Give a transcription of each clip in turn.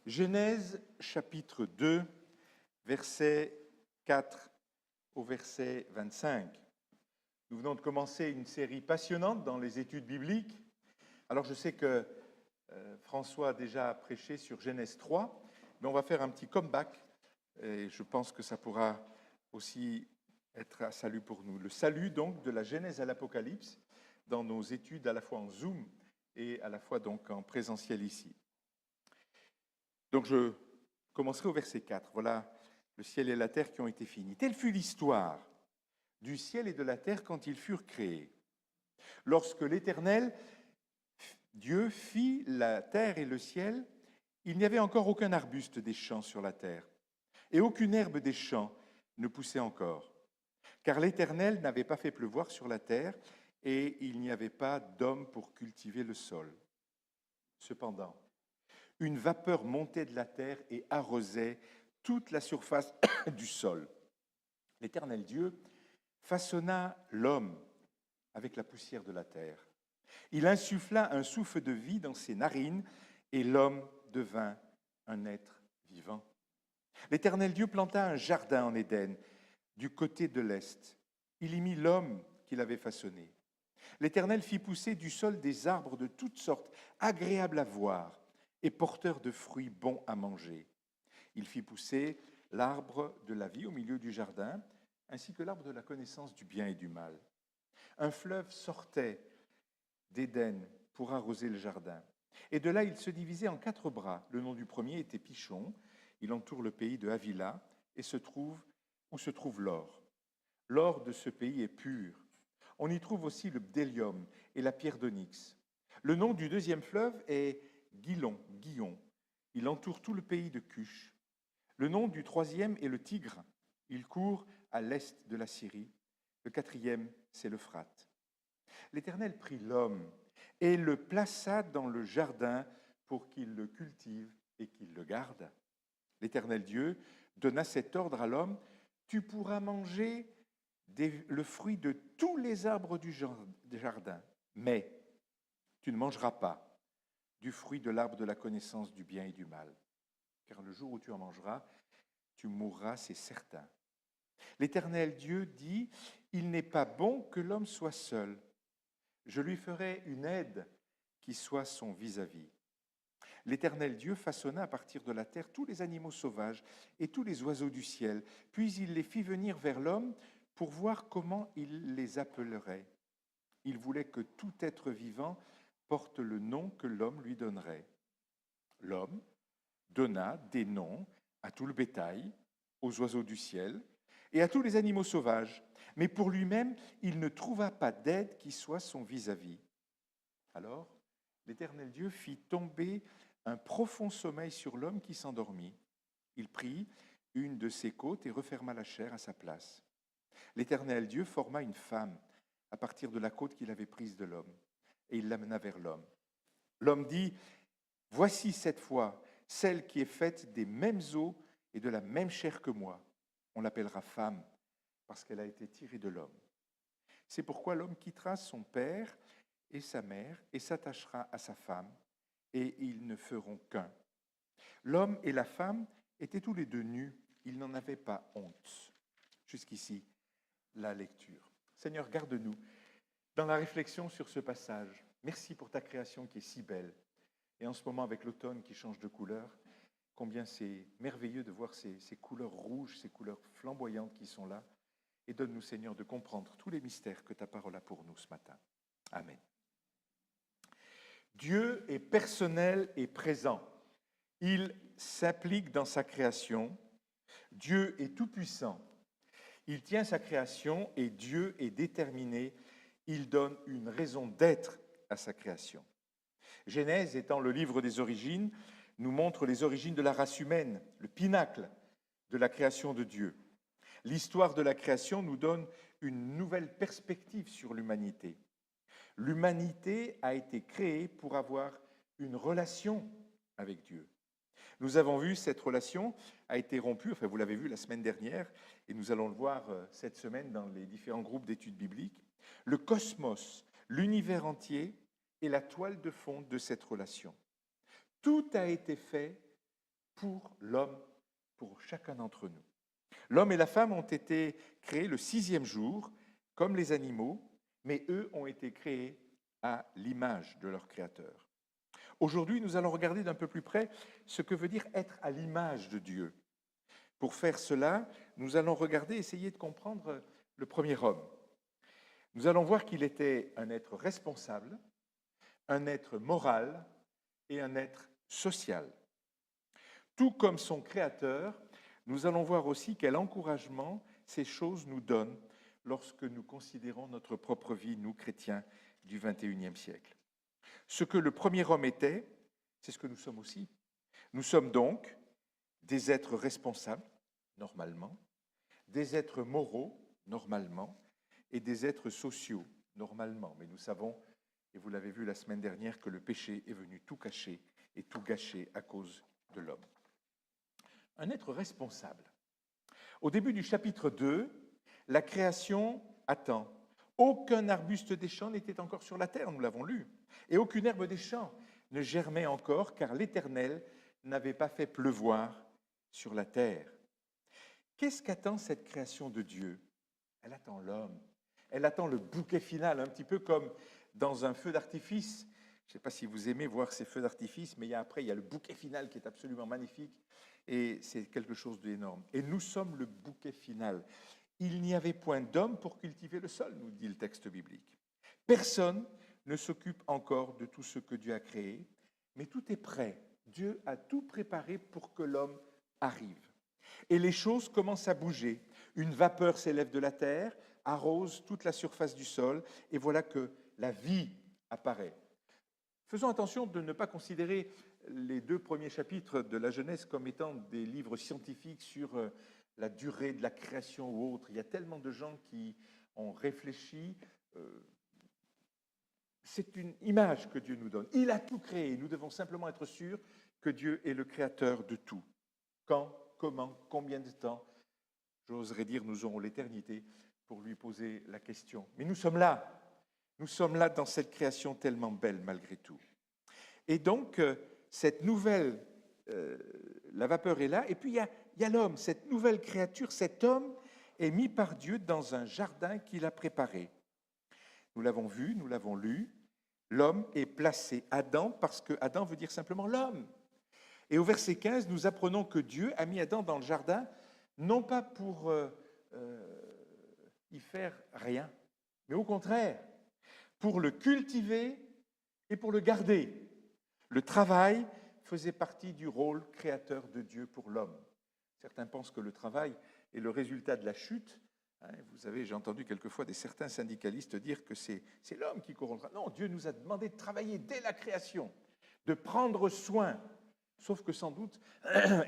Genèse chapitre 2, verset 4 au verset 25. Nous venons de commencer une série passionnante dans les études bibliques. Alors je sais que François a déjà prêché sur Genèse 3, mais on va faire un petit comeback et je pense que ça pourra aussi être un salut pour nous. Le salut donc de la Genèse à l'Apocalypse dans nos études à la fois en Zoom et à la fois donc en présentiel ici. Donc je commencerai au verset 4. Voilà le ciel et la terre qui ont été finis. Telle fut l'histoire du ciel et de la terre quand ils furent créés. Lorsque l'Éternel, Dieu, fit la terre et le ciel, il n'y avait encore aucun arbuste des champs sur la terre, et aucune herbe des champs ne poussait encore, car l'Éternel n'avait pas fait pleuvoir sur la terre, et il n'y avait pas d'homme pour cultiver le sol. Cependant, une vapeur montait de la terre et arrosait toute la surface du sol. L'Éternel Dieu façonna l'homme avec la poussière de la terre. Il insuffla un souffle de vie dans ses narines et l'homme devint un être vivant. L'Éternel Dieu planta un jardin en Éden, du côté de l'est. Il y mit l'homme qu'il avait façonné. L'Éternel fit pousser du sol des arbres de toutes sortes, agréables à voir et porteurs de fruits bons à manger. Il fit pousser l'arbre de la vie au milieu du jardin, ainsi que l'arbre de la connaissance du bien et du mal. Un fleuve sortait d'Éden pour arroser le jardin. Et de là, il se divisait en 4 bras. Le nom du premier était Pichon. Il entoure le pays de Havila et où se trouve l'or. L'or de ce pays est pur. On y trouve aussi le bdellium et la pierre d'onyx. Le nom du deuxième fleuve est Guillon. Il entoure tout le pays de Cush. Le nom du troisième est le Tigre. Il court à l'est de la Syrie. Le quatrième, c'est l'Euphrate. L'Éternel prit l'homme et le plaça dans le jardin pour qu'il le cultive et qu'il le garde. L'Éternel Dieu donna cet ordre à l'homme: tu pourras manger le fruit de tous les arbres du jardin, mais tu ne mangeras pas du fruit de l'arbre de la connaissance du bien et du mal, car le jour où tu en mangeras, tu mourras, c'est certain. L'Éternel Dieu dit: il n'est pas bon que l'homme soit seul. Je lui ferai une aide qui soit son vis-à-vis. L'Éternel Dieu façonna à partir de la terre tous les animaux sauvages et tous les oiseaux du ciel, puis il les fit venir vers l'homme pour voir comment il les appellerait. Il voulait que tout être vivant porte le nom que l'homme lui donnerait. L'homme donna des noms à tout le bétail, aux oiseaux du ciel et à tous les animaux sauvages, mais pour lui-même, il ne trouva pas d'aide qui soit son vis-à-vis. Alors, l'Éternel Dieu fit tomber un profond sommeil sur l'homme qui s'endormit. Il prit une de ses côtes et referma la chair à sa place. L'Éternel Dieu forma une femme à partir de la côte qu'il avait prise de l'homme, et il l'amena vers l'homme. L'homme dit: voici cette fois celle qui est faite des mêmes os et de la même chair que moi. On l'appellera femme, parce qu'elle a été tirée de l'homme. C'est pourquoi l'homme quittera son père et sa mère et s'attachera à sa femme, et ils ne feront qu'un. L'homme et la femme étaient tous les deux nus, ils n'en avaient pas honte. Jusqu'ici, la lecture. Seigneur, garde-nous dans la réflexion sur ce passage. Merci pour ta création qui est si belle. Et en ce moment, avec l'automne qui change de couleur, combien c'est merveilleux de voir ces couleurs rouges, ces couleurs flamboyantes qui sont là. Et donne-nous, Seigneur, de comprendre tous les mystères que ta parole a pour nous ce matin. Amen. Dieu est personnel et présent. Il s'implique dans sa création. Dieu est tout-puissant. Il tient sa création et Dieu est déterminé. Il donne une raison d'être à sa création. Genèse, étant le livre des origines, nous montre les origines de la race humaine, le pinacle de la création de Dieu. L'histoire de la création nous donne une nouvelle perspective sur l'humanité. L'humanité a été créée pour avoir une relation avec Dieu. Nous avons vu cette relation a été rompue, enfin vous l'avez vu la semaine dernière, et nous allons le voir cette semaine dans les différents groupes d'études bibliques. Le cosmos, l'univers entier est la toile de fond de cette relation. Tout a été fait pour l'homme, pour chacun d'entre nous. L'homme et la femme ont été créés le 6e jour, comme les animaux, mais eux ont été créés à l'image de leur Créateur. Aujourd'hui, nous allons regarder d'un peu plus près ce que veut dire être à l'image de Dieu. Pour faire cela, nous allons regarder, essayer de comprendre le premier homme. Nous allons voir qu'il était un être responsable, un être moral et un être social. Tout comme son Créateur, nous allons voir aussi quel encouragement ces choses nous donnent lorsque nous considérons notre propre vie, nous chrétiens du XXIe siècle. Ce que le premier homme était, c'est ce que nous sommes aussi. Nous sommes donc des êtres responsables, normalement, des êtres moraux, normalement, et des êtres sociaux, normalement. Mais nous savons, et vous l'avez vu la semaine dernière, que le péché est venu tout cacher et tout gâcher à cause de l'homme. Un être responsable. Au début du chapitre 2, la création attend. Aucun arbuste des champs n'était encore sur la terre, nous l'avons lu, et aucune herbe des champs ne germait encore, car l'Éternel n'avait pas fait pleuvoir sur la terre. Qu'est-ce qu'attend cette création de Dieu? Elle attend l'homme. Elle attend le bouquet final, un petit peu comme dans un feu d'artifice. Je ne sais pas si vous aimez voir ces feux d'artifice, mais après, il y a le bouquet final qui est absolument magnifique, et c'est quelque chose d'énorme. Et nous sommes le bouquet final. Il n'y avait point d'homme pour cultiver le sol, nous dit le texte biblique. Personne ne s'occupe encore de tout ce que Dieu a créé, mais tout est prêt. Dieu a tout préparé pour que l'homme arrive. Et les choses commencent à bouger. Une vapeur s'élève de la terre, arrose toute la surface du sol, et voilà que la vie apparaît. Faisons attention de ne pas considérer les 2 premiers chapitres de la Genèse comme étant des livres scientifiques sur la durée de la création ou autre. Il y a tellement de gens qui ont réfléchi. C'est une image que Dieu nous donne. Il a tout créé. Nous devons simplement être sûrs que Dieu est le créateur de tout. Quand, comment, combien de temps? J'oserais dire, nous aurons l'éternité pour lui poser la question. Mais nous sommes là. Nous sommes là dans cette création tellement belle malgré tout. Et donc, cette nouvelle, la vapeur est là, et puis il y a l'homme, cette nouvelle créature, cet homme est mis par Dieu dans un jardin qu'il a préparé. Nous l'avons vu, nous l'avons lu, l'homme est placé Adam, parce que Adam veut dire simplement l'homme. Et au verset 15, nous apprenons que Dieu a mis Adam dans le jardin, non pas pour y faire rien, mais au contraire, pour le cultiver et pour le garder. Le travail faisait partie du rôle créateur de Dieu pour l'homme. Certains pensent que le travail est le résultat de la chute. Vous savez, j'ai entendu quelquefois certains syndicalistes dire que c'est l'homme qui corrompra. Non, Dieu nous a demandé de travailler dès la création, de prendre soin. Sauf que sans doute,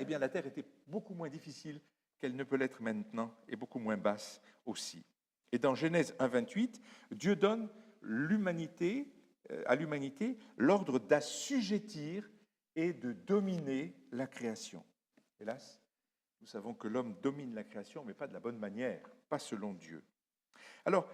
eh bien, la terre était beaucoup moins difficile qu'elle ne peut l'être maintenant, et beaucoup moins basse aussi. Et dans Genèse 1,28, Dieu donne à l'humanité l'ordre d'assujettir et de dominer la création. Hélas, nous savons que l'homme domine la création, mais pas de la bonne manière, pas selon Dieu. Alors,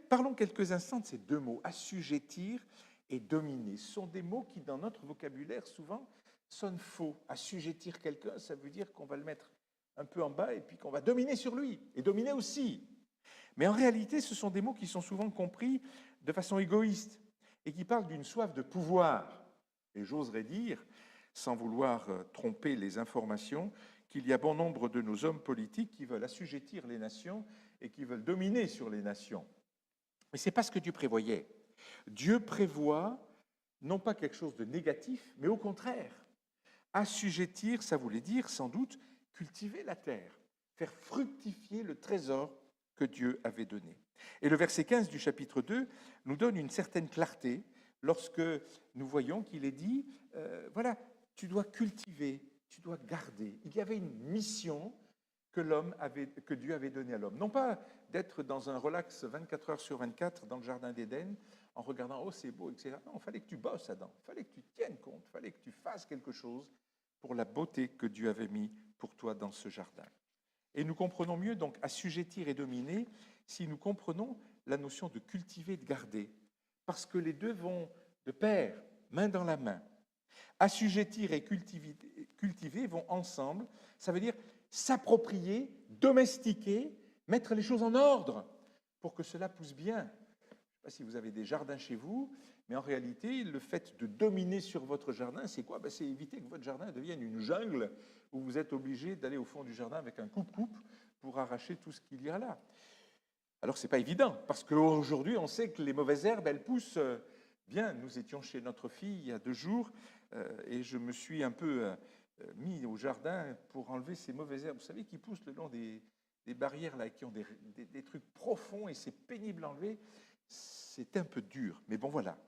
parlons quelques instants de ces 2 mots, assujettir et dominer. Ce sont des mots qui, dans notre vocabulaire, souvent sonnent faux. Assujettir quelqu'un, ça veut dire qu'on va le mettre un peu en bas et puis qu'on va dominer sur lui, et dominer aussi. Mais en réalité, ce sont des mots qui sont souvent compris de façon égoïste et qui parlent d'une soif de pouvoir. Et j'oserais dire, sans vouloir tromper les informations, qu'il y a bon nombre de nos hommes politiques qui veulent assujettir les nations et qui veulent dominer sur les nations. Mais ce n'est pas ce que Dieu prévoyait. Dieu prévoit non pas quelque chose de négatif, mais au contraire. Assujettir, ça voulait dire sans doute cultiver la terre, faire fructifier le trésor que Dieu avait donné. Et le verset 15 du chapitre 2 nous donne une certaine clarté lorsque nous voyons qu'il est dit, voilà, tu dois cultiver, tu dois garder. Il y avait une mission que Dieu avait donnée à l'homme. Non pas d'être dans un relax 24 heures sur 24 dans le jardin d'Éden en regardant, oh c'est beau, etc. Non, il fallait que tu bosses, Adam. Il fallait que tu tiennes compte, il fallait que tu fasses quelque chose pour la beauté que Dieu avait mis pour toi dans ce jardin. Et nous comprenons mieux donc assujettir et dominer si nous comprenons la notion de cultiver et de garder. Parce que les deux vont de pair, main dans la main. Assujettir et cultiver vont ensemble. Ça veut dire s'approprier, domestiquer, mettre les choses en ordre pour que cela pousse bien. Je ne sais pas si vous avez des jardins chez vous, mais en réalité, le fait de dominer sur votre jardin, c'est quoi? C'est éviter que votre jardin devienne une jungle où vous êtes obligé d'aller au fond du jardin avec un coupe-coupe pour arracher tout ce qu'il y a là. Alors, ce n'est pas évident, parce qu'aujourd'hui, on sait que les mauvaises herbes, elles poussent bien. Nous étions chez notre fille il y a 2 jours, et je me suis un peu mis au jardin pour enlever ces mauvaises herbes. Vous savez, qui poussent le long des barrières, là, qui ont des trucs profonds, et c'est pénible à enlever. C'est un peu dur, mais bon, voilà.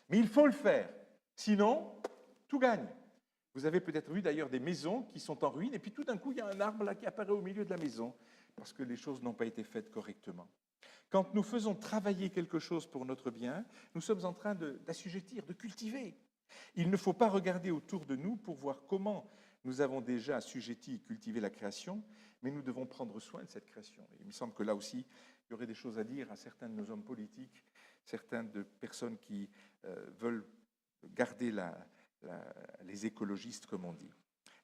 Mais il faut le faire, sinon, tout gagne. Vous avez peut-être vu d'ailleurs des maisons qui sont en ruine, et puis tout d'un coup, il y a un arbre là qui apparaît au milieu de la maison, parce que les choses n'ont pas été faites correctement. Quand nous faisons travailler quelque chose pour notre bien, nous sommes en train d'assujettir, de cultiver. Il ne faut pas regarder autour de nous pour voir comment nous avons déjà assujetti et cultivé la création, mais nous devons prendre soin de cette création. Et il me semble que là aussi, il y aurait des choses à dire à certains de nos hommes politiques, certaines de personnes qui veulent garder les écologistes, comme on dit.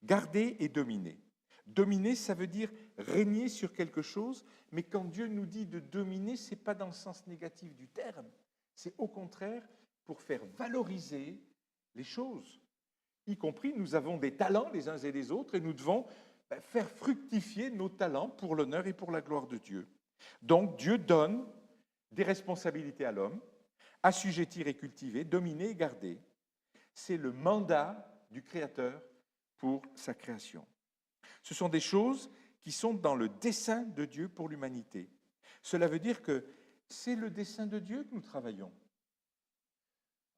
Garder et dominer. Dominer, ça veut dire régner sur quelque chose, mais quand Dieu nous dit de dominer, ce n'est pas dans le sens négatif du terme, c'est au contraire pour faire valoriser les choses. Y compris, nous avons des talents les uns et les autres, et nous devons faire fructifier nos talents pour l'honneur et pour la gloire de Dieu. Donc Dieu donne des responsabilités à l'homme, assujettir et cultiver, dominer et garder. C'est le mandat du Créateur pour sa création. Ce sont des choses qui sont dans le dessein de Dieu pour l'humanité. Cela veut dire que c'est le dessein de Dieu que nous travaillons.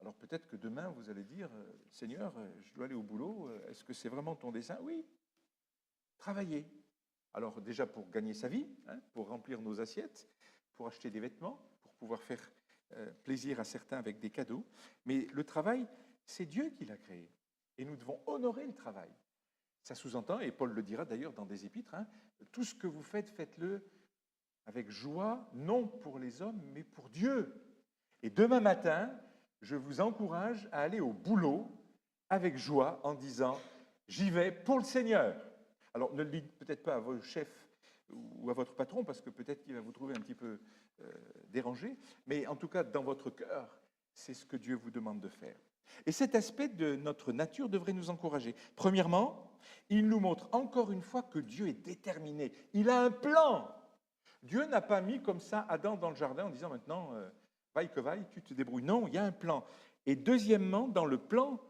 Alors peut-être que demain, vous allez dire, Seigneur, je dois aller au boulot, est-ce que c'est vraiment ton dessein? Oui, travailler. Alors déjà pour gagner sa vie, pour remplir nos assiettes, pour acheter des vêtements, pour pouvoir faire plaisir à certains avec des cadeaux. Mais le travail, c'est Dieu qui l'a créé. Et nous devons honorer le travail. Ça sous-entend, et Paul le dira d'ailleurs dans des épîtres, tout ce que vous faites, faites-le avec joie, non pour les hommes, mais pour Dieu. Et demain matin, je vous encourage à aller au boulot avec joie en disant « j'y vais pour le Seigneur ». Alors ne le dites peut-être pas à vos chefs ou à votre patron, parce que peut-être qu'il va vous trouver un petit peu dérangé, mais en tout cas, dans votre cœur, c'est ce que Dieu vous demande de faire. Et cet aspect de notre nature devrait nous encourager. Premièrement, il nous montre encore une fois que Dieu est déterminé. Il a un plan. Dieu n'a pas mis comme ça Adam dans le jardin en disant maintenant, vaille que vaille, tu te débrouilles. Non, il y a un plan. Et deuxièmement, dans le plan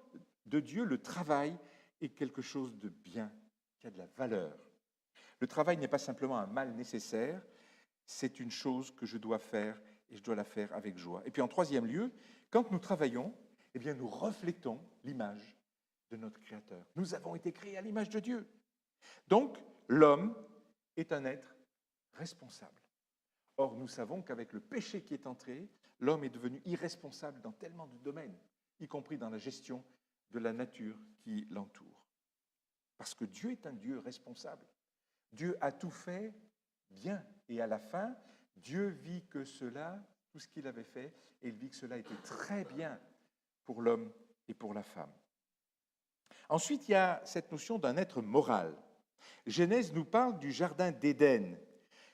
de Dieu, le travail est quelque chose de bien, qui a de la valeur. Le travail n'est pas simplement un mal nécessaire, c'est une chose que je dois faire et je dois la faire avec joie. Et puis en troisième lieu, quand nous travaillons, eh bien, nous reflétons l'image de notre Créateur. Nous avons été créés à l'image de Dieu. Donc, l'homme est un être responsable. Or, nous savons qu'avec le péché qui est entré, l'homme est devenu irresponsable dans tellement de domaines, y compris dans la gestion de la nature qui l'entoure. Parce que Dieu est un Dieu responsable. Dieu a tout fait bien. Et à la fin, Dieu vit que cela, tout ce qu'il avait fait, et il vit que cela était très bien pour l'homme et pour la femme. Ensuite, il y a cette notion d'un être moral. Genèse nous parle du jardin d'Éden.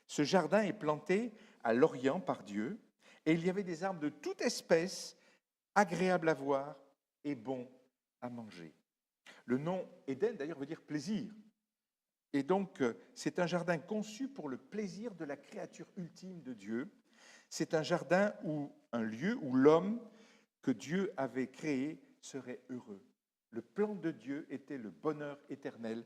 Ce jardin est planté à l'Orient par Dieu, et il y avait des arbres de toute espèce, agréables à voir et bons à manger. Le nom Éden, d'ailleurs, veut dire plaisir. Et donc, c'est un jardin conçu pour le plaisir de la créature ultime de Dieu. C'est un jardin ou un lieu où l'homme que Dieu avait créé serait heureux. Le plan de Dieu était le bonheur éternel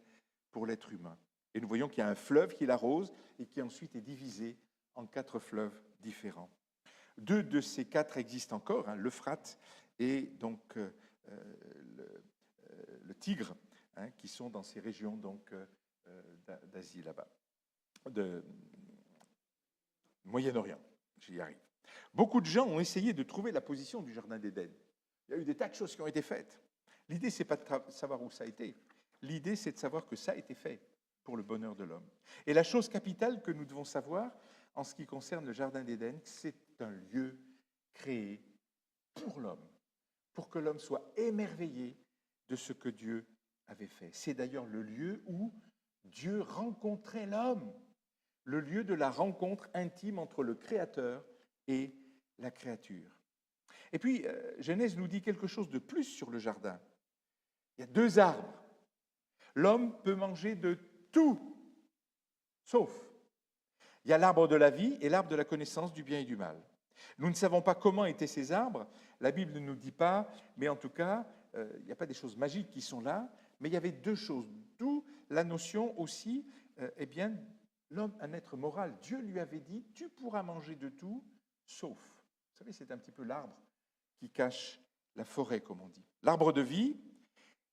pour l'être humain. Et nous voyons qu'il y a un fleuve qui l'arrose et qui ensuite est divisé en 4 fleuves différents. 2 de ces 4 existent encore, l'Euphrate et donc le Tigre, qui sont dans ces régions donc, d'Asie là-bas, de Moyen-Orient, j'y arrive. Beaucoup de gens ont essayé de trouver la position du jardin d'Éden. Il y a eu des tas de choses qui ont été faites. L'idée, ce n'est pas de savoir où ça a été. L'idée, c'est de savoir que ça a été fait pour le bonheur de l'homme. Et la chose capitale que nous devons savoir en ce qui concerne le jardin d'Éden, c'est un lieu créé pour l'homme, pour que l'homme soit émerveillé de ce que Dieu avait fait. C'est d'ailleurs le lieu où Dieu rencontrait l'homme, le lieu de la rencontre intime entre le Créateur et la créature. Et puis, Genèse nous dit quelque chose de plus sur le jardin. Il y a 2 arbres. L'homme peut manger de tout, sauf. Il y a l'arbre de la vie et l'arbre de la connaissance du bien et du mal. Nous ne savons pas comment étaient ces arbres, la Bible ne nous dit pas, mais en tout cas, il n'y a pas des choses magiques qui sont là, mais il y avait 2 choses, d'où la notion aussi, eh bien, l'homme, un être moral. Dieu lui avait dit, tu pourras manger de tout, sauf. Vous savez, c'est un petit peu l'arbre qui cache la forêt, comme on dit. L'arbre de vie,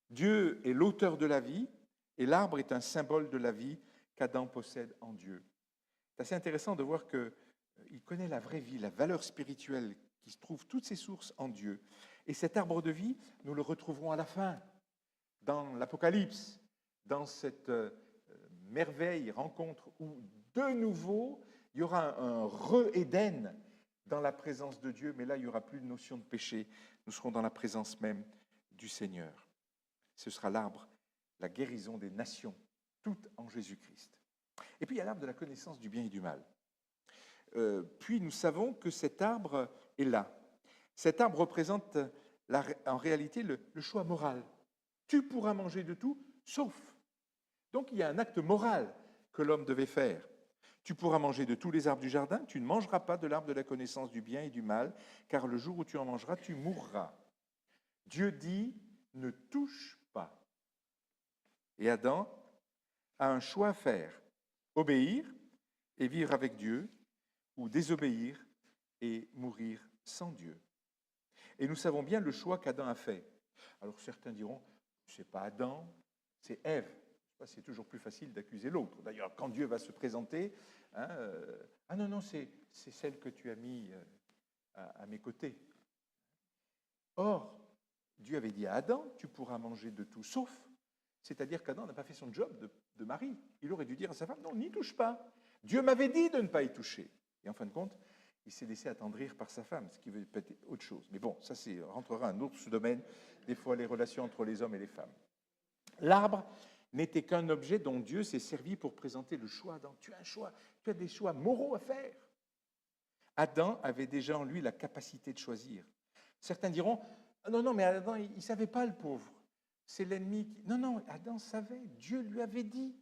Dieu est l'auteur de la vie, et l'arbre est un symbole de la vie qu'Adam possède en Dieu. C'est assez intéressant de voir qu'il connaît la vraie vie, la valeur spirituelle, qui se trouve toutes ses sources en Dieu. Et cet arbre de vie, nous le retrouverons à la fin, dans l'Apocalypse, dans cette merveille, rencontre, où de nouveau, il y aura un re-Éden dans la présence de Dieu, mais là, il n'y aura plus de notion de péché. Nous serons dans la présence même du Seigneur. Ce sera l'arbre, la guérison des nations, toutes en Jésus-Christ. Et puis, il y a l'arbre de la connaissance du bien et du mal. Puis, nous savons que cet arbre est là. Cet arbre représente en réalité le choix moral. Tu pourras manger de tout, sauf. Donc, il y a un acte moral que l'homme devait faire. Tu pourras manger de tous les arbres du jardin, tu ne mangeras pas de l'arbre de la connaissance du bien et du mal, car le jour où tu en mangeras, tu mourras. Dieu dit, ne touche pas. Et Adam a un choix à faire, obéir et vivre avec Dieu, ou désobéir et mourir sans Dieu. Et nous savons bien le choix qu'Adam a fait. Alors certains diront, ce n'est pas Adam, c'est Ève. C'est toujours plus facile d'accuser l'autre. D'ailleurs, quand Dieu va se présenter, hein, ah non, c'est celle que tu as mis à mes côtés. Or, Dieu avait dit à Adam, tu pourras manger de tout, sauf, c'est-à-dire qu'Adam n'a pas fait son job de mari. Il aurait dû dire à sa femme, non, n'y touche pas. Dieu m'avait dit de ne pas y toucher. Et en fin de compte, il s'est laissé attendrir par sa femme, ce qui veut peut-être autre chose. Mais bon, ça rentrera un autre domaine, des fois les relations entre les hommes et les femmes. L'arbre n'était qu'un objet dont Dieu s'est servi pour présenter le choix. Tu as un choix, tu as des choix moraux à faire. Adam avait déjà en lui la capacité de choisir. Certains diront, non, mais Adam, il ne savait pas, le pauvre. C'est l'ennemi qui... Non, Adam savait, Dieu lui avait dit.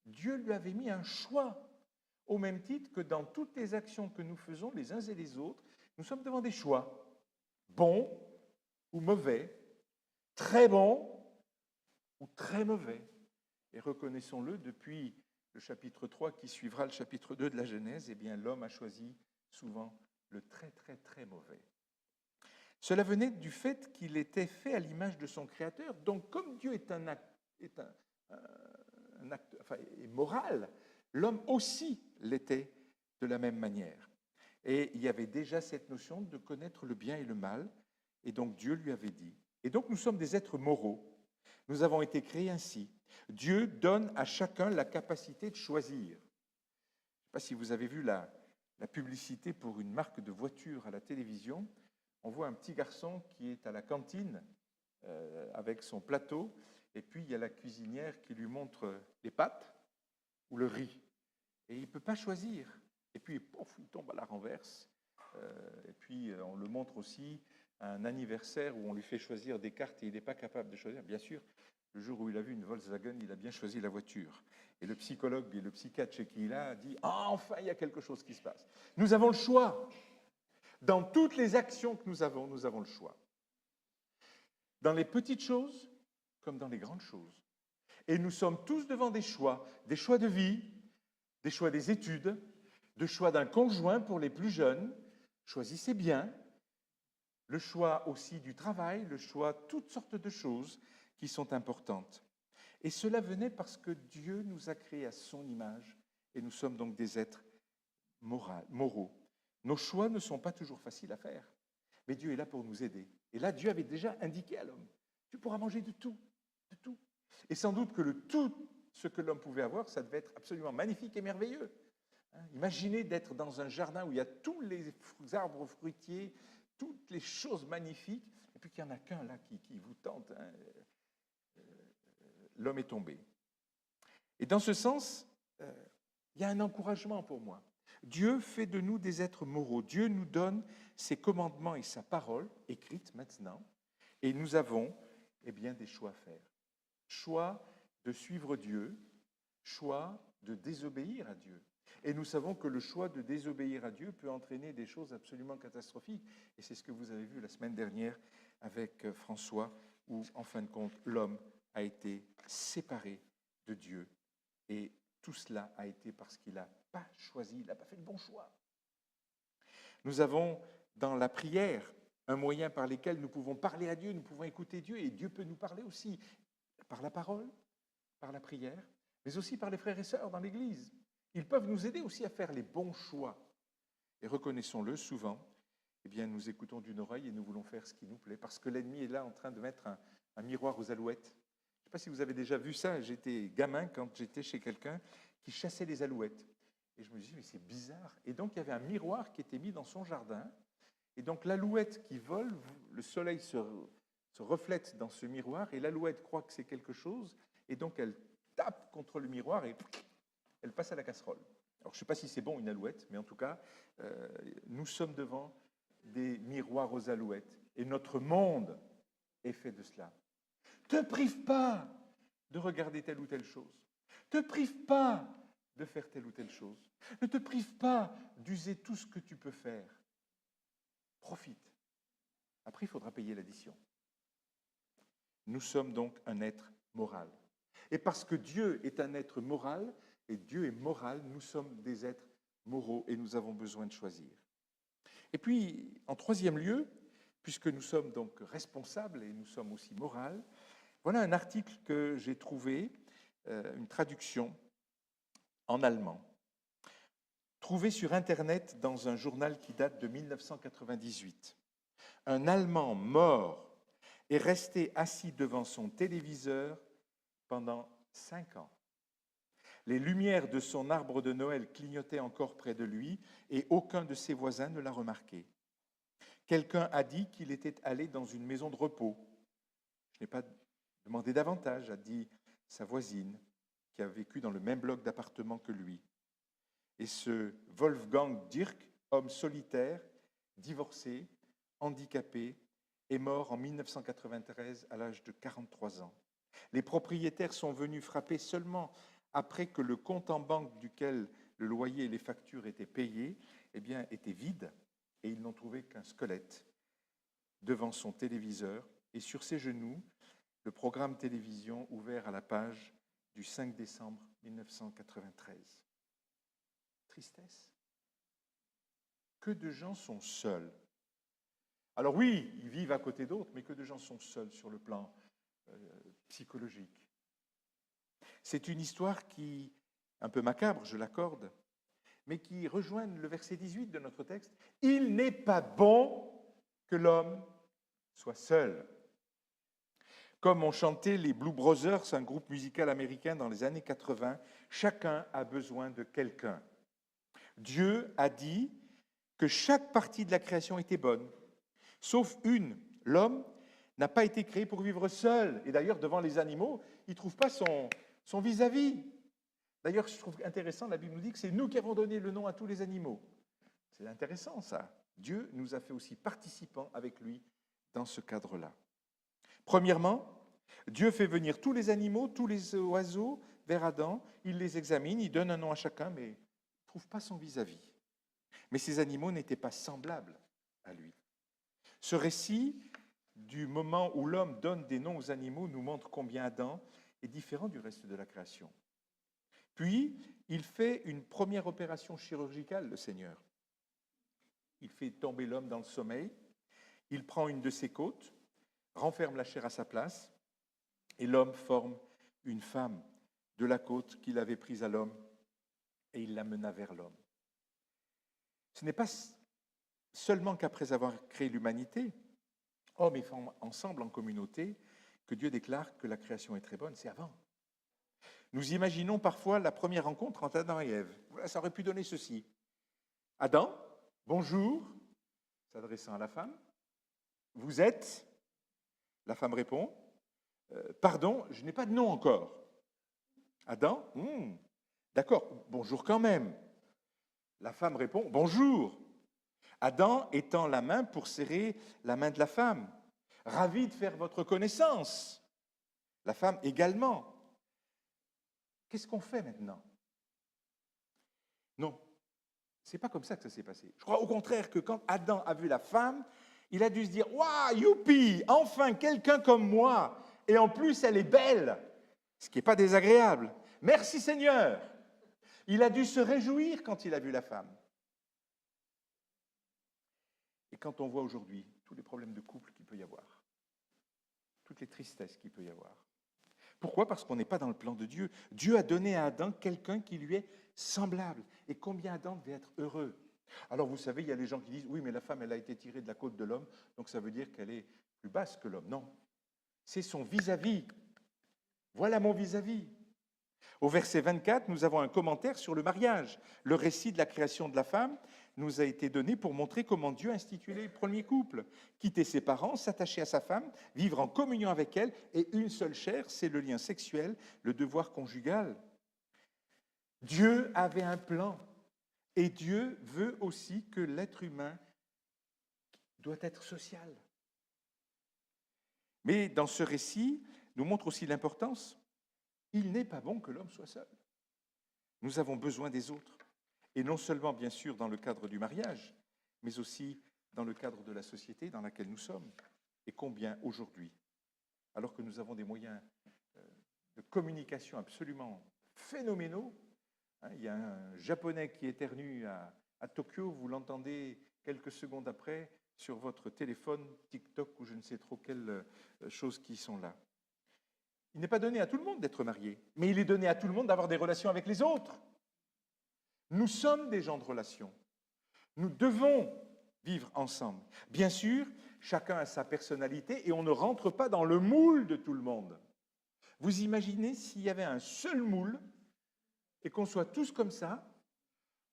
Dieu lui avait mis un choix. Au même titre que dans toutes les actions que nous faisons les uns et les autres, nous sommes devant des choix. Bons ou mauvais, très bons ou très mauvais. Et reconnaissons-le, depuis le chapitre 3 qui suivra le chapitre 2 de la Genèse, eh bien l'homme a choisi souvent le très très très mauvais. Cela venait du fait qu'il était fait à l'image de son Créateur. Donc comme Dieu est un acte est moral, l'homme aussi l'était de la même manière. Et il y avait déjà cette notion de connaître le bien et le mal, et donc Dieu lui avait dit. Et donc nous sommes des êtres moraux. Nous avons été créés ainsi. Dieu donne à chacun la capacité de choisir. Je ne sais pas si vous avez vu la publicité pour une marque de voiture à la télévision. On voit un petit garçon qui est à la cantine avec son plateau, et puis il y a la cuisinière qui lui montre les pâtes ou le riz. Et il ne peut pas choisir. Et puis, pof, il tombe à la renverse. Et puis, on le montre aussi à un anniversaire où on lui fait choisir des cartes et il n'est pas capable de choisir. Bien sûr, le jour où il a vu une Volkswagen, il a bien choisi la voiture. Et le psychologue et le psychiatre chez qui il a dit « Ah, enfin, il y a quelque chose qui se passe. » Nous avons le choix. Dans toutes les actions que nous avons le choix. Dans les petites choses comme dans les grandes choses. Et nous sommes tous devant des choix de vie, des choix des études, des choix d'un conjoint pour les plus jeunes. Choisissez bien. Le choix aussi du travail, le choix, toutes sortes de choses qui sont importantes. Et cela venait parce que Dieu nous a créés à son image et nous sommes donc des êtres moraux. Nos choix ne sont pas toujours faciles à faire, mais Dieu est là pour nous aider. Et là, Dieu avait déjà indiqué à l'homme, tu pourras manger de tout, de tout. Et sans doute que le tout, ce que l'homme pouvait avoir, ça devait être absolument magnifique et merveilleux. Imaginez d'être dans un jardin où il y a tous les arbres fruitiers, toutes les choses magnifiques, et puis qu'il n'y en a qu'un là qui vous tente. l'homme est tombé. Et dans ce sens, il y a un encouragement pour moi. Dieu fait de nous des êtres moraux. Dieu nous donne ses commandements et sa parole, écrite maintenant, et nous avons des choix à faire. Choix de suivre Dieu, choix de désobéir à Dieu. Et nous savons que le choix de désobéir à Dieu peut entraîner des choses absolument catastrophiques. Et c'est ce que vous avez vu la semaine dernière avec François, où en fin de compte, l'homme a été séparé de Dieu. Et tout cela a été parce qu'il n'a pas choisi, il n'a pas fait le bon choix. Nous avons dans la prière un moyen par lequel nous pouvons parler à Dieu, nous pouvons écouter Dieu, et Dieu peut nous parler aussi par la parole, par la prière, mais aussi par les frères et sœurs dans l'Église. Ils peuvent nous aider aussi à faire les bons choix. Et reconnaissons-le, souvent, nous écoutons d'une oreille et nous voulons faire ce qui nous plaît, parce que l'ennemi est là en train de mettre un miroir aux alouettes. Je ne sais pas si vous avez déjà vu ça, j'étais gamin quand j'étais chez quelqu'un qui chassait les alouettes. Et je me disais, mais c'est bizarre. Et donc, il y avait un miroir qui était mis dans son jardin. Et donc, l'alouette qui vole, le soleil se reflète dans ce miroir, et l'alouette croit que c'est quelque chose, et donc elle tape contre le miroir et elle passe à la casserole. Alors, je ne sais pas si c'est bon une alouette, mais en tout cas, nous sommes devant des miroirs aux alouettes, et notre monde est fait de cela. Ne te prive pas de regarder telle ou telle chose. Ne te prive pas de faire telle ou telle chose. Ne te prive pas d'user tout ce que tu peux faire. Profite. Après, il faudra payer l'addition. Nous sommes donc un être moral. Et parce que Dieu est un être moral, et Dieu est moral, nous sommes des êtres moraux et nous avons besoin de choisir. Et puis, en troisième lieu, puisque nous sommes donc responsables et nous sommes aussi moraux, voilà un article que j'ai trouvé, une traduction en allemand, trouvé sur Internet dans un journal qui date de 1998. Un Allemand mort est resté assis devant son téléviseur pendant 5 ans. Les lumières de son arbre de Noël clignotaient encore près de lui et aucun de ses voisins ne l'a remarqué. Quelqu'un a dit qu'il était allé dans une maison de repos. Je n'ai pas demandé davantage, a dit sa voisine, qui a vécu dans le même bloc d'appartements que lui. Et ce Wolfgang Dirk, homme solitaire, divorcé, handicapé, est mort en 1993 à l'âge de 43 ans. Les propriétaires sont venus frapper seulement après que le compte en banque duquel le loyer et les factures étaient payés était vide, et ils n'ont trouvé qu'un squelette devant son téléviseur et sur ses genoux, le programme télévision ouvert à la page du 5 décembre 1993. Tristesse. Que de gens sont seuls. Alors oui, ils vivent à côté d'autres, mais que de gens sont seuls sur le plan psychologique. C'est une histoire qui, un peu macabre, je l'accorde, mais qui rejoint le verset 18 de notre texte. « Il n'est pas bon que l'homme soit seul ». Comme ont chanté les Blue Brothers, un groupe musical américain dans les années 80, chacun a besoin de quelqu'un. Dieu a dit que chaque partie de la création était bonne, sauf une. L'homme n'a pas été créé pour vivre seul. Et d'ailleurs, devant les animaux, il ne trouve pas son vis-à-vis. D'ailleurs, je trouve intéressant, la Bible nous dit que c'est nous qui avons donné le nom à tous les animaux. C'est intéressant, ça. Dieu nous a fait aussi participants avec lui dans ce cadre-là. Premièrement, Dieu fait venir tous les animaux, tous les oiseaux vers Adam. Il les examine, il donne un nom à chacun, mais il ne trouve pas son vis-à-vis. Mais ces animaux n'étaient pas semblables à lui. Ce récit du moment où l'homme donne des noms aux animaux nous montre combien Adam est différent du reste de la création. Puis, il fait une première opération chirurgicale, le Seigneur. Il fait tomber l'homme dans le sommeil, il prend une de ses côtes, renferme la chair à sa place, et l'homme forme une femme de la côte qu'il avait prise à l'homme, et il l'amena vers l'homme. Ce n'est pas seulement qu'après avoir créé l'humanité, hommes et femmes ensemble en communauté, que Dieu déclare que la création est très bonne, c'est avant. Nous imaginons parfois la première rencontre entre Adam et Ève. Voilà, ça aurait pu donner ceci. Adam, bonjour, s'adressant à la femme. Vous êtes? La femme répond. Pardon, je n'ai pas de nom encore. Adam, d'accord, bonjour quand même. La femme répond, bonjour. Adam étend la main pour serrer la main de la femme. Ravi de faire votre connaissance. La femme également. Qu'est-ce qu'on fait maintenant? Non, c'est pas comme ça que ça s'est passé. Je crois au contraire que quand Adam a vu la femme, il a dû se dire, waouh, youpi, enfin quelqu'un comme moi. Et en plus, elle est belle, ce qui n'est pas désagréable. Merci Seigneur. Il a dû se réjouir quand il a vu la femme. Et quand on voit aujourd'hui tous les problèmes de couple qu'il peut y avoir, toutes les tristesses qu'il peut y avoir. Pourquoi? Parce qu'on n'est pas dans le plan de Dieu. Dieu a donné à Adam quelqu'un qui lui est semblable. Et combien Adam devait être heureux. Alors vous savez, il y a des gens qui disent, oui, mais la femme, elle a été tirée de la côte de l'homme, donc ça veut dire qu'elle est plus basse que l'homme. Non, c'est son vis-à-vis. Voilà mon vis-à-vis. Au verset 24, nous avons un commentaire sur le mariage. Le récit de la création de la femme nous a été donné pour montrer comment Dieu a institué le premier couple. Quitter ses parents, s'attacher à sa femme, vivre en communion avec elle, et une seule chair, c'est le lien sexuel, le devoir conjugal. Dieu avait un plan, et Dieu veut aussi que l'être humain doit être social. Mais dans ce récit, nous montre aussi l'importance. Il n'est pas bon que l'homme soit seul. Nous avons besoin des autres. Et non seulement, bien sûr, dans le cadre du mariage, mais aussi dans le cadre de la société dans laquelle nous sommes. Et combien aujourd'hui, alors que nous avons des moyens de communication absolument phénoménaux, il y a un Japonais qui éternue à Tokyo, vous l'entendez quelques secondes après sur votre téléphone, TikTok ou je ne sais trop quelles choses qui sont là. Il n'est pas donné à tout le monde d'être marié, mais il est donné à tout le monde d'avoir des relations avec les autres. Nous sommes des gens de relations. Nous devons vivre ensemble. Bien sûr, chacun a sa personnalité et on ne rentre pas dans le moule de tout le monde. Vous imaginez s'il y avait un seul moule et qu'on soit tous comme ça,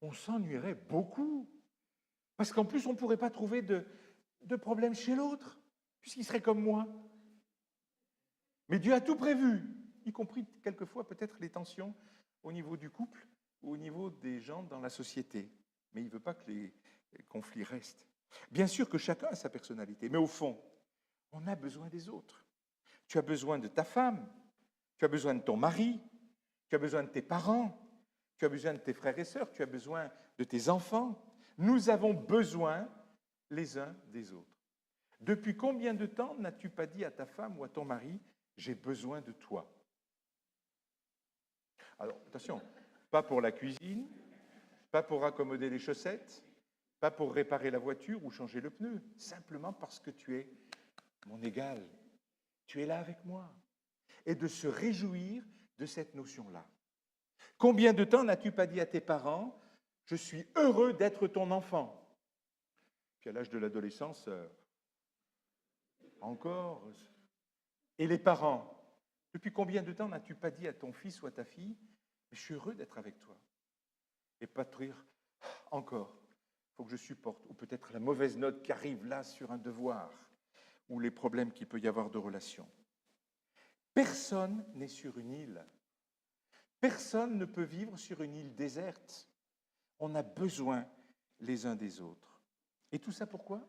on s'ennuierait beaucoup. Parce qu'en plus, on ne pourrait pas trouver de problème chez l'autre, puisqu'il serait comme moi. Mais Dieu a tout prévu, y compris quelquefois peut-être les tensions au niveau du couple ou au niveau des gens dans la société. Mais il ne veut pas que les conflits restent. Bien sûr que chacun a sa personnalité, mais au fond, on a besoin des autres. Tu as besoin de ta femme, tu as besoin de ton mari, tu as besoin de tes parents, tu as besoin de tes frères et sœurs, tu as besoin de tes enfants. Nous avons besoin les uns des autres. Depuis combien de temps n'as-tu pas dit à ta femme ou à ton mari, j'ai besoin de toi? Alors, attention, pas pour la cuisine, pas pour accommoder les chaussettes, pas pour réparer la voiture ou changer le pneu, simplement parce que tu es mon égal. Tu es là avec moi. Et de se réjouir de cette notion-là. Combien de temps n'as-tu pas dit à tes parents, je suis heureux d'être ton enfant? Puis à l'âge de l'adolescence, encore. Et les parents, depuis combien de temps n'as-tu pas dit à ton fils ou à ta fille, je suis heureux d'être avec toi? Et pas te rire, encore, il faut que je supporte, ou peut-être la mauvaise note qui arrive là sur un devoir, ou les problèmes qu'il peut y avoir de relation. Personne n'est sur une île. Personne ne peut vivre sur une île déserte. On a besoin les uns des autres. Et tout ça pourquoi?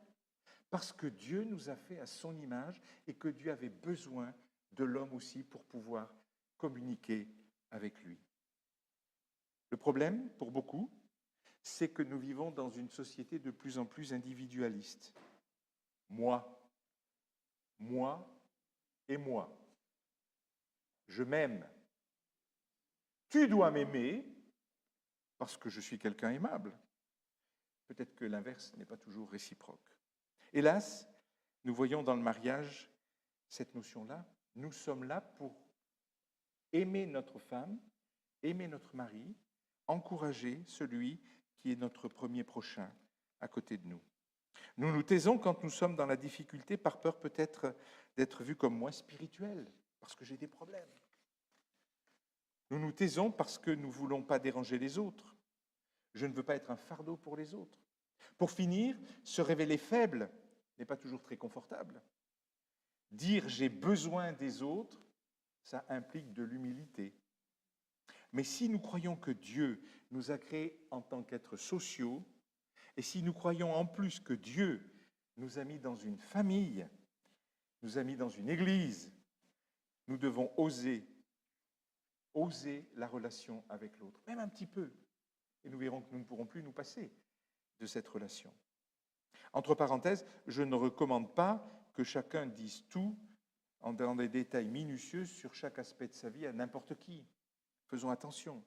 Parce que Dieu nous a fait à son image et que Dieu avait besoin de l'homme aussi pour pouvoir communiquer avec lui. Le problème, pour beaucoup, c'est que nous vivons dans une société de plus en plus individualiste. Moi et moi. Je m'aime. Tu dois m'aimer parce que je suis quelqu'un aimable. Peut-être que l'inverse n'est pas toujours réciproque. Hélas, nous voyons dans le mariage cette notion-là. Nous sommes là pour aimer notre femme, aimer notre mari, encourager celui qui est notre premier prochain à côté de nous. Nous nous taisons quand nous sommes dans la difficulté par peur peut-être d'être vus comme moins spirituels, parce que j'ai des problèmes. Nous nous taisons parce que nous ne voulons pas déranger les autres. Je ne veux pas être un fardeau pour les autres. Pour finir, se révéler faible n'est pas toujours très confortable. Dire j'ai besoin des autres, ça implique de l'humilité. Mais si nous croyons que Dieu nous a créés en tant qu'êtres sociaux, et si nous croyons en plus que Dieu nous a mis dans une famille, nous a mis dans une église, nous devons oser la relation avec l'autre, même un petit peu. Et nous verrons que nous ne pourrons plus nous passer de cette relation. Entre parenthèses, je ne recommande pas que chacun dise tout dans des détails minutieux sur chaque aspect de sa vie à n'importe qui. Faisons attention.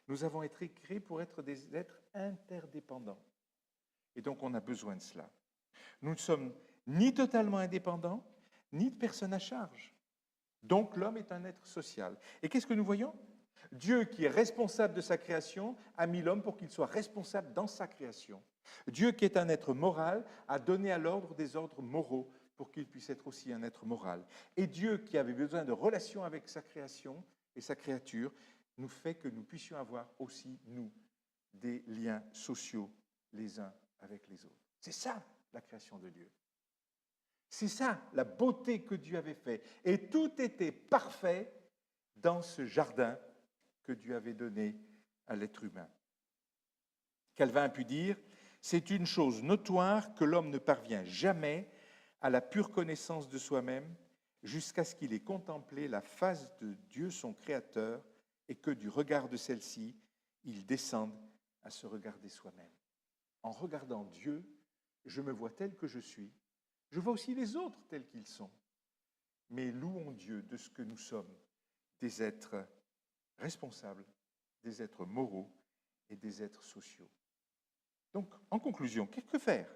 Nous avons été créés pour être des êtres interdépendants. Et donc, on a besoin de cela. Nous ne sommes ni totalement indépendants, ni de personnes à charge. Donc, l'homme est un être social. Et qu'est-ce que nous voyons? Dieu, qui est responsable de sa création, a mis l'homme pour qu'il soit responsable dans sa création. Dieu, qui est un être moral, a donné à l'ordre des ordres moraux pour qu'il puisse être aussi un être moral. Et Dieu, qui avait besoin de relations avec sa création et sa créature, nous fait que nous puissions avoir aussi, nous, des liens sociaux les uns avec les autres. C'est ça, la création de Dieu. C'est ça, la beauté que Dieu avait fait. Et tout était parfait dans ce jardin que Dieu avait donné à l'être humain. Calvin a pu dire, c'est une chose notoire que l'homme ne parvient jamais à la pure connaissance de soi-même jusqu'à ce qu'il ait contemplé la face de Dieu son Créateur et que du regard de celle-ci, il descende à se regarder soi-même. En regardant Dieu, je me vois tel que je suis. Je vois aussi les autres tels qu'ils sont. Mais louons Dieu de ce que nous sommes, des êtres responsables, des êtres moraux et des êtres sociaux. Donc, en conclusion, que faire?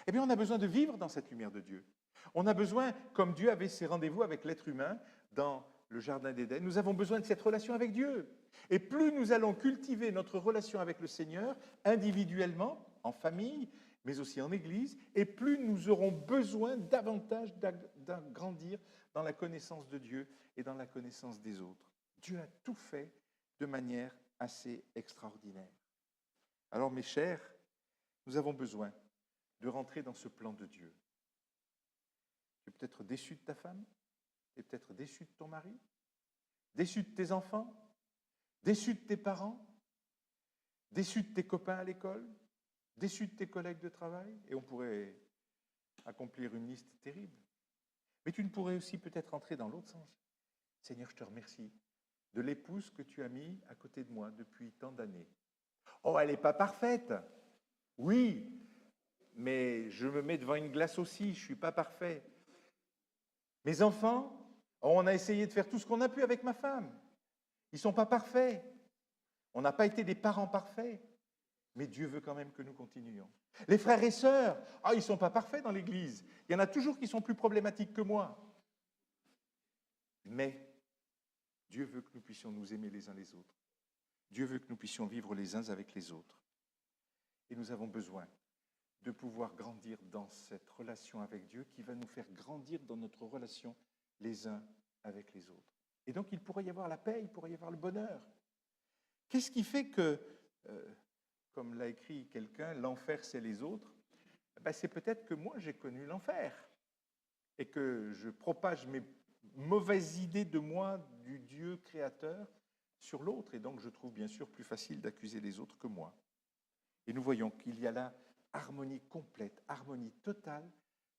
Eh bien, on a besoin de vivre dans cette lumière de Dieu. On a besoin, comme Dieu avait ses rendez-vous avec l'être humain dans le Jardin d'Éden, nous avons besoin de cette relation avec Dieu. Et plus nous allons cultiver notre relation avec le Seigneur, individuellement, en famille, mais aussi en Église, et plus nous aurons besoin davantage d'agrandir dans la connaissance de Dieu et dans la connaissance des autres. Dieu a tout fait de manière assez extraordinaire. Alors, mes chers, nous avons besoin de rentrer dans ce plan de Dieu. Tu es peut-être déçu de ta femme, tu es peut-être déçu de ton mari, déçu de tes enfants, déçu de tes parents, déçu de tes copains à l'école, déçu de tes collègues de travail, et on pourrait accomplir une liste terrible. Mais tu ne pourrais aussi peut-être entrer dans l'autre sens. Seigneur, je te remercie de l'épouse que tu as mis à côté de moi depuis tant d'années. Oh, elle n'est pas parfaite. Oui, mais je me mets devant une glace aussi, je ne suis pas parfait. Mes enfants, on a essayé de faire tout ce qu'on a pu avec ma femme. Ils ne sont pas parfaits. On n'a pas été des parents parfaits. Mais Dieu veut quand même que nous continuions. Les frères et sœurs, ils ne sont pas parfaits dans l'Église. Il y en a toujours qui sont plus problématiques que moi. Mais Dieu veut que nous puissions nous aimer les uns les autres. Dieu veut que nous puissions vivre les uns avec les autres. Et nous avons besoin de pouvoir grandir dans cette relation avec Dieu qui va nous faire grandir dans notre relation les uns avec les autres. Et donc, il pourrait y avoir la paix, il pourrait y avoir le bonheur. Qu'est-ce qui fait que, comme l'a écrit quelqu'un, l'enfer, c'est les autres? C'est peut-être que moi, j'ai connu l'enfer et que je propage mes mauvaises idées de moi, du Dieu créateur, sur l'autre. Et donc, je trouve bien sûr plus facile d'accuser les autres que moi. Et nous voyons qu'il y a là harmonie complète, harmonie totale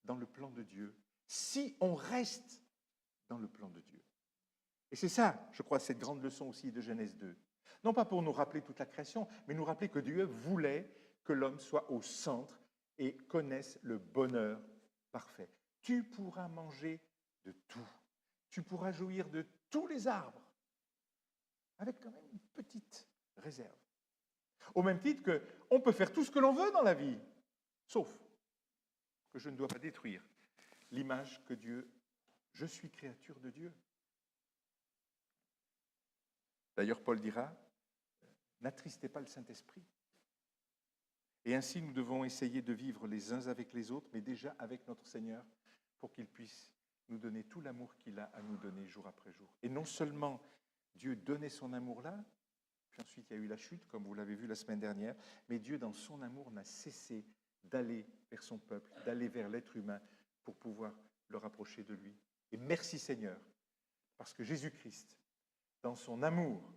dans le plan de Dieu, si on reste dans le plan de Dieu. Et c'est ça, je crois, cette grande leçon aussi de Genèse 2. Non pas pour nous rappeler toute la création, mais nous rappeler que Dieu voulait que l'homme soit au centre et connaisse le bonheur parfait. Tu pourras manger de tout. Tu pourras jouir de tous les arbres, avec quand même une petite réserve. Au même titre qu'on peut faire tout ce que l'on veut dans la vie, sauf que je ne dois pas détruire l'image que Dieu, je suis créature de Dieu. D'ailleurs, Paul dira, n'attristez pas le Saint-Esprit. Et ainsi, nous devons essayer de vivre les uns avec les autres, mais déjà avec notre Seigneur, pour qu'il puisse nous donner tout l'amour qu'il a à nous donner jour après jour. Et non seulement Dieu donnait son amour là, puis ensuite il y a eu la chute, comme vous l'avez vu la semaine dernière, mais Dieu, dans son amour, n'a cessé d'aller vers son peuple, d'aller vers l'être humain pour pouvoir le rapprocher de lui. Et merci Seigneur, parce que Jésus-Christ, dans son amour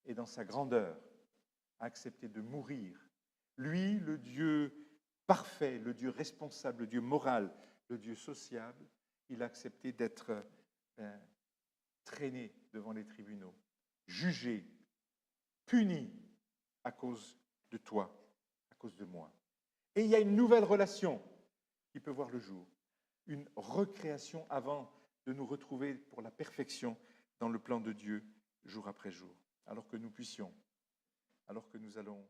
et dans sa grandeur, a accepté de mourir. Lui, le Dieu parfait, le Dieu responsable, le Dieu moral, le Dieu sociable, il a accepté d'être traîné devant les tribunaux, jugé, puni à cause de toi, à cause de moi. Et il y a une nouvelle relation qui peut voir le jour, une recréation avant de nous retrouver pour la perfection dans le plan de Dieu jour après jour. Alors que nous puissions, alors que nous allons